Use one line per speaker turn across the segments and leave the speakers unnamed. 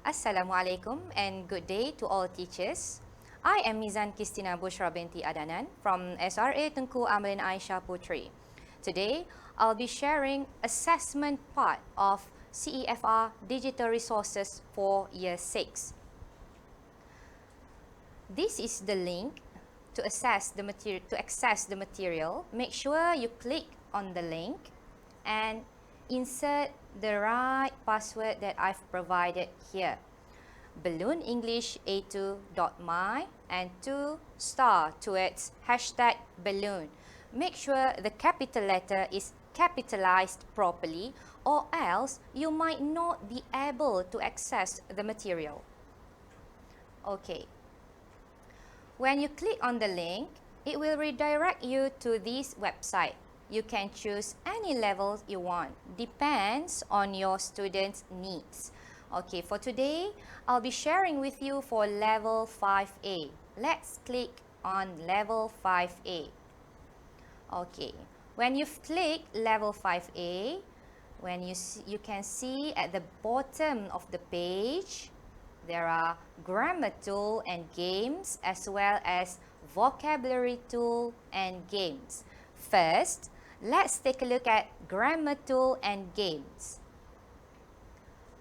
Assalamualaikum and good day to all teachers. I am MIZAN QISTINA BUSHRA binti ADANAN from SRA TENGKU AMALIN PUTRI. Today, I'll be sharing assessment part of CEFR Digital Resources for Year 6. This is the link to access the material. Make sure you click on the link and insert the right password that I've provided here. Balloon English A2.my and 2 star towards hashtag balloon. Make sure the capital letter is capitalized properly, or else you might not be able to access the material. Okay. When you click on the link, it will redirect you to this website. You can choose any level you want, depends on your students' needs. Okay, for today, I'll be sharing with you for level 5A. Let's click on level 5A. Okay, when you've clicked level 5A, you can see at the bottom of the page, there are grammar tool and games, as well as vocabulary tool and games. First, let's take a look at grammar tool and games.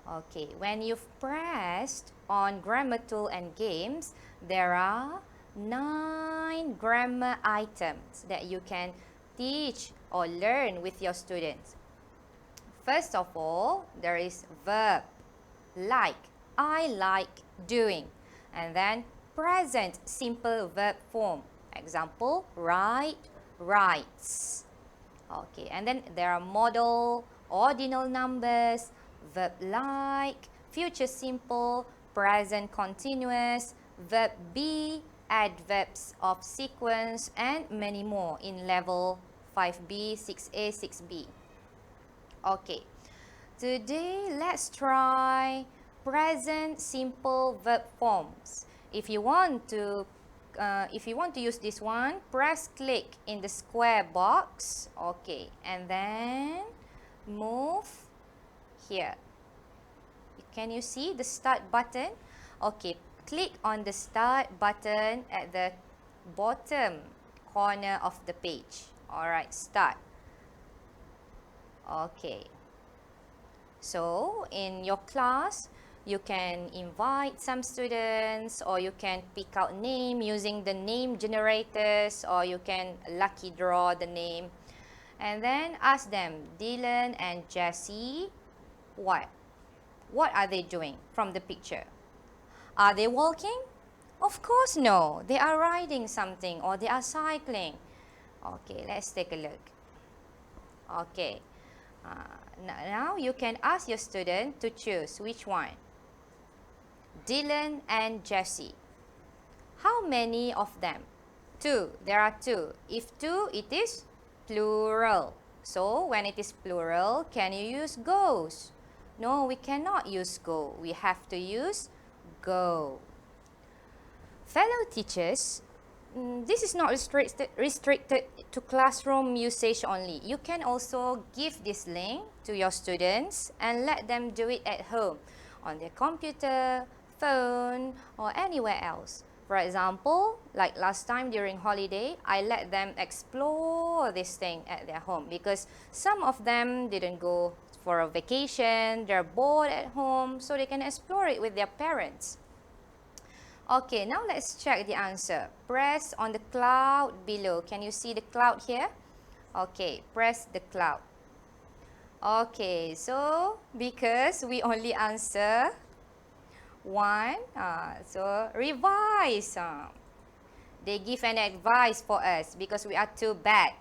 Okay, when you've pressed on grammar tool and games, there are 9 grammar items that you can teach or learn with your students. First of all, there is verb, like. I like doing. And then present simple verb form. Example, write, writes. Okay, and then there are modal, ordinal numbers, verb like, future simple, present continuous, verb be, adverbs of sequence, and many more in level 5B, 6A, 6B. Okay, today let's try present simple verb forms. If you want to use this one, press click in the square box. Okay, and then move here. Can you see the start button? Okay, click on the start button at the bottom corner of the page. Alright, start. Okay. So, in your class, you can invite some students, or you can pick out name using the name generators, or you can lucky draw the name. And then ask them, Dylan and Jessie, what are they doing from the picture? Are they walking? Of course no. They are riding something, or they are cycling. Okay, let's take a look. Okay. Now you can ask your student to choose which one. Dylan and Jessie. How many of them? 2. There are 2. If 2, it is plural. So when it is plural, can you use goes? No, we cannot use go. We have to use go. Fellow teachers, this is not restricted to classroom usage only. You can also give this link to your students and let them do it at home, on their computer, phone, or anywhere else. For example, like last time during holiday, I let them explore this thing at their home, because some of them didn't go for a vacation, they're bored at home, so they can explore it with their parents. Okay, now let's check the answer. Press on the cloud below. Can you see the cloud here? Okay, press the cloud. Okay, so because we only answer 1, so revise. They give an advice for us because we are too bad.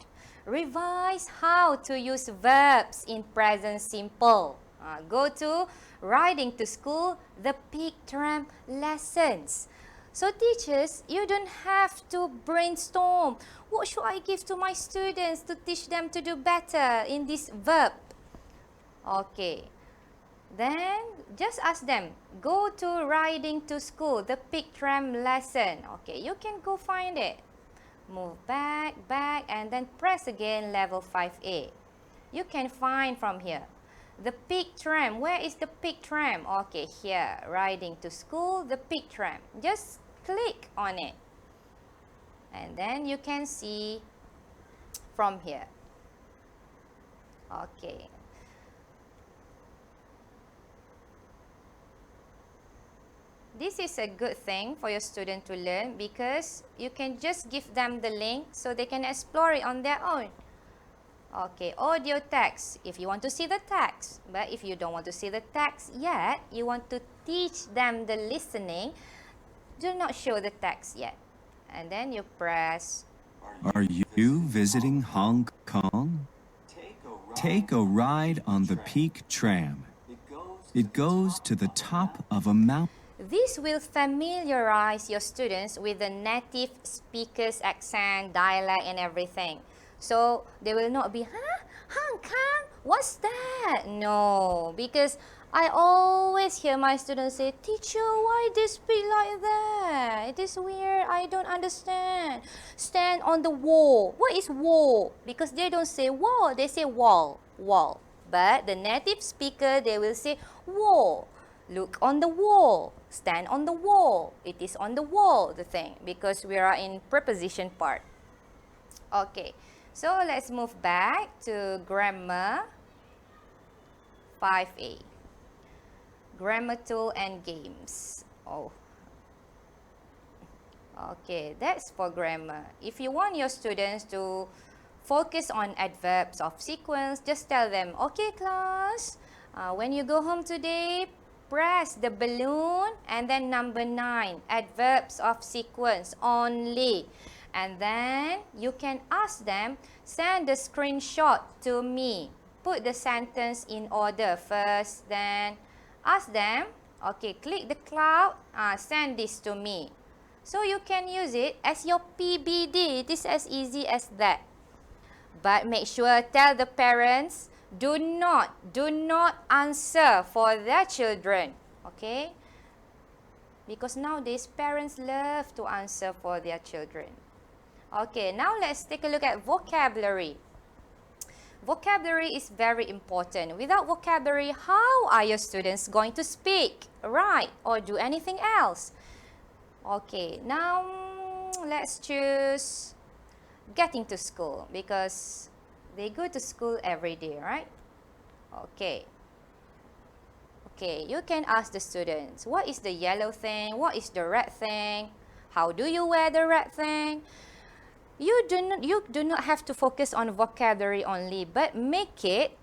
Revise how to use verbs in present simple. Go to riding to school, the peak tram lessons. So teachers, you don't have to brainstorm. What should I give to my students to teach them to do better in this verb? Okay. Then just ask them, go to riding to school, the peak tram lesson. Okay, you can go find it. Move back, and then press again level 5A. You can find from here. The pig tram. Where is the pig tram? Okay, here. Riding to school, the pig tram. Just click on it. And then you can see from here. Okay. This is a good thing for your student to learn because you can just give them the link so they can explore it on their own. Okay, audio text, if you want to see the text. But if you don't want to see the text yet, you want to teach them the listening, do not show the text yet. And then you press.
Are you visiting Hong Kong? Take a ride on the Peak Tram. It goes to the top of a mountain.
This will familiarize your students with the native speaker's accent, dialect, and everything. So they will not be, Hong Kong? What's that? No, because I always hear my students say, teacher, why they speak like that? It is weird, I don't understand. Stand on the wall. What is wall? Because they don't say wall, they say wall, wall. But the native speaker, they will say wall. Look on the wall. Stand on the wall. It is on the wall, the thing, because we are in preposition part. Okay, so let's move back to grammar 5A. Grammar tool and games. Oh. Okay, that's for grammar. If you want your students to focus on adverbs of sequence, just tell them, okay class, when you go home today, press the balloon and then number 9, adverbs of sequence only. And then you can ask them, send the screenshot to me. Put the sentence in order first, then ask them, okay, click the cloud, send this to me. So you can use it as your PBD. It is as easy as that. But make sure, tell the parents, do not answer for their children, okay? Because nowadays, parents love to answer for their children. Okay, now let's take a look at vocabulary. Vocabulary is very important. Without vocabulary, how are your students going to speak, write, or do anything else? Okay, now let's choose getting to school because they go to school every day, right? Okay. Okay, you can ask the students, what is the yellow thing? What is the red thing? How do you wear the red thing? You do not have to focus on vocabulary only, but make it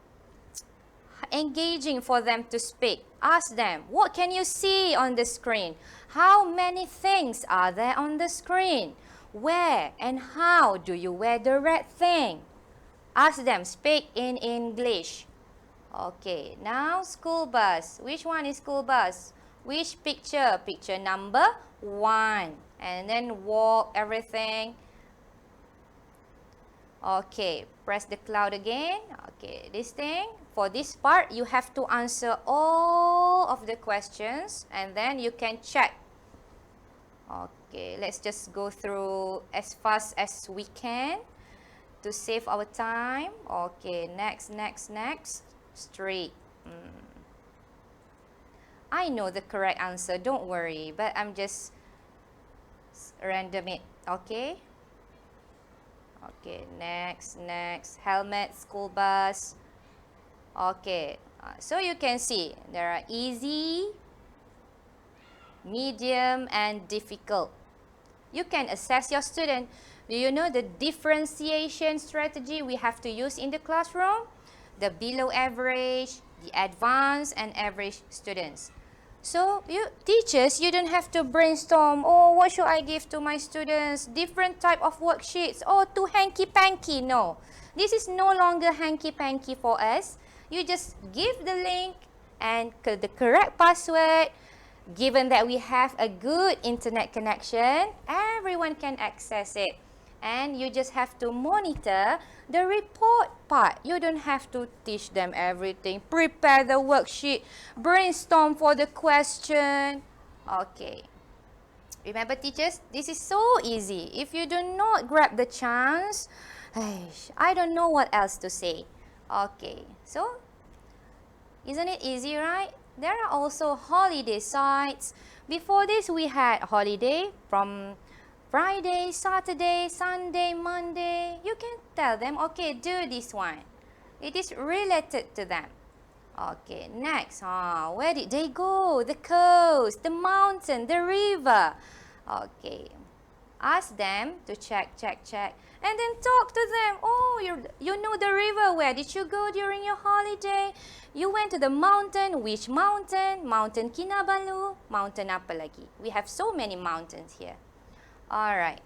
engaging for them to speak. Ask them, what can you see on the screen? How many things are there on the screen? Where and how do you wear the red thing? Ask them, speak in English. Okay, now school bus. Which one is school bus? Which picture? Picture number 1. And then walk, everything. Okay, press the cloud again. Okay, this thing. For this part, you have to answer all of the questions and then you can check. Okay, let's just go through as fast as we can to save our time. Okay, next. Street. I know the correct answer, don't worry, but I'm just random it, okay? Okay, next. Helmet, school bus. Okay, so you can see there are easy, medium, and difficult. You can assess your student. Do you know the differentiation strategy we have to use in the classroom? The below average, the advanced, and average students. So you teachers, you don't have to brainstorm, oh, what should I give to my students? Different type of worksheets. Oh, too hanky-panky. No, this is no longer hanky-panky for us. You just give the link and the correct password. Given that we have a good internet connection, everyone can access it. And you just have to monitor the report part. You don't have to teach them everything. Prepare the worksheet. Brainstorm for the question. Okay. Remember, teachers, this is so easy. If you do not grab the chance, I don't know what else to say. Okay. So, Isn't it easy, right? There are also holiday sites. Before this, we had holiday from Friday, Saturday, Sunday, Monday. You can tell them, okay, do this one. It is related to them. Okay, next, where did they go? The coast, the mountain, the river. Okay, ask them to check, and then talk to them. Oh, you know the river. Where did you go during your holiday? You went to the mountain. Which mountain? Mountain Kinabalu. Mountain apa lagi? We have so many mountains here. Alright,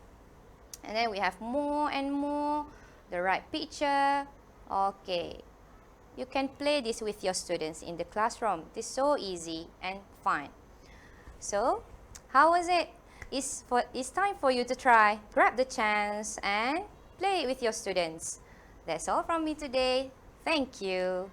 and then we have more and more. The right picture. Okay, you can play this with your students in the classroom. It is so easy and fun. So, how was it? It's time for you to try. Grab the chance and play it with your students. That's all from me today. Thank you.